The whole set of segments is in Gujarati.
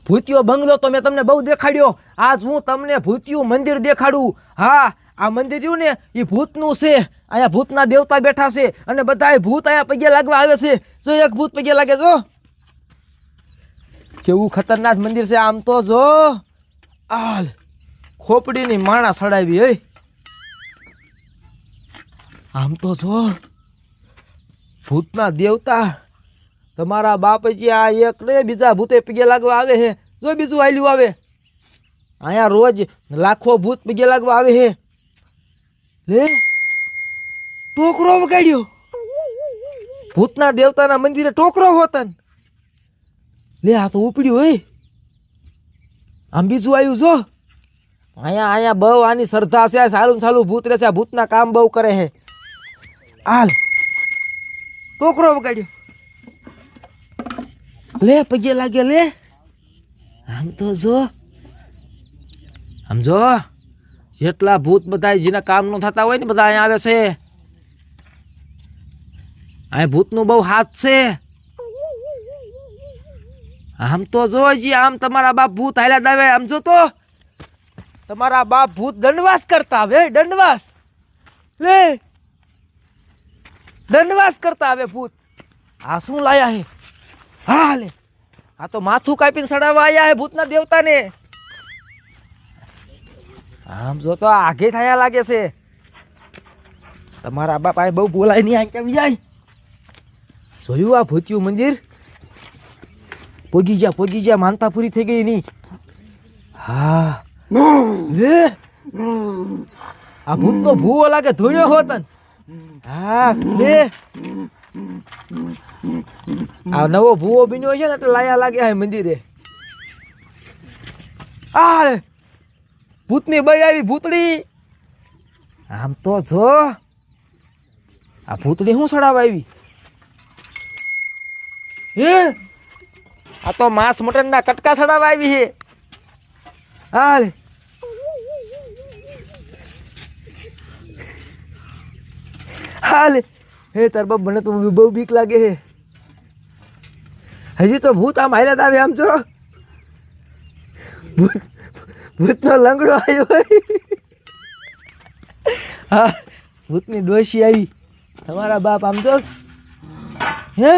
ભૂતિયો બંગલો તો મેં તમને બહુ દેખાડ્યો, આજ હું તમને ભૂતિયું મંદિર દેખાડું। હા, આ મંદિર રહ્યું ને એ ભૂતનું છે। અહીંયા ભૂતના દેવતા બેઠા છે અને બધાય ભૂત અહીંયા પગે લાગવા આવે છે। જો એક ભૂત પગે લાગે, જો કેવું ખતરનાક મંદિર છે। આમ તો જો આલ ખોપડીની માણા સડાવી હે। આમ તો જો ભૂતના દેવતા તમારા બાપજી આ એક ને બીજા ભૂતે પગે લાગવા આવે છે। જો બીજું આયલું આવે, અહીંયા રોજ લાખો ભૂત પગે લાગવા આવે છે। લે ટોકરો વગાડ્યો, ભૂતના દેવતાના મંદિરે ટોકરો હોતન। લે આ તો ઉપડ્યું હોય। આમ બીજું આવ્યું જો, અહીંયા બહુ આની શ્રદ્ધા છે। સાલું સાલું ભૂત રહે છે, ભૂતના કામ બહુ કરે છે। હાલ ટોકરો વગાડ્યો, લે પગે લાગે લે। આમ તો જો, આમ જો જેટલા ભૂત બધા જેના કામ ન થતા હોય ને બધા અહીંયા આવે છે। આ ભૂતનું બહુ હાથ છે। આમ તો જો જી આમ તમારા બાપ ભૂત હાલ્યા દાવે। આમ જો તો તમારા બાપ ભૂત દંડવાસ કરતા આવે, દંડવાસ લે દંડવાસ કરતા આવે ભૂત। આ શું લાયા હે? હા લે આ તો માથું કાપીને સડાવવા આયા હે ભૂતના દેવતાને। આમ જો તો આગે થયા લાગે છે। તમારા બાપ આ બહુ બોલાય નહીં, આ કેમ જાય? જોયું આ ભૂતિયું મંદિર? પોગી જા માનતા પૂરી થઈ ગઈ નહીં? હા લે આ ભૂતનો ભૂવો લાગે ધોળ્યો હોતન। હા લે આ નવો ભૂવો બન્યો છે ને એટલે લાયા લાગે આ મંદિરે। આ ભૂતની બઈ આવી ભૂતડી। આમ તો જો આ ભૂતડી શું સડાવા આવી? હે આ તો માંસ મટન ના કટકા સડાવા આવી છે। હાલ હાલ હે તાર બાપ મને તો બહુ બીક લાગે છે। હજી તો ભૂત આમ હાલ્યા આવે। આમ જો ભૂતનો લંગડો આવ્યો હોય। હા ભૂતની ડોશી આવી। તમારા બાપ આમ જો હે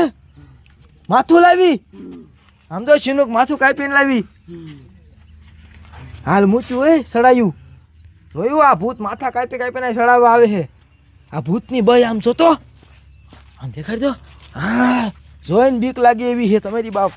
માથું લાવી। આમ તો શીનુક માથું કાપીને લાવી। હાલ મૂચ્યું હોય સડાયું। જોયું આ ભૂત માથા કાપીને સડાવવા આવે છે। આ ભૂતની બઈ આમ જોતો, આમ દેખાડજો। હા જોઈને બીક લાગે એવી છે તમારી બાપ।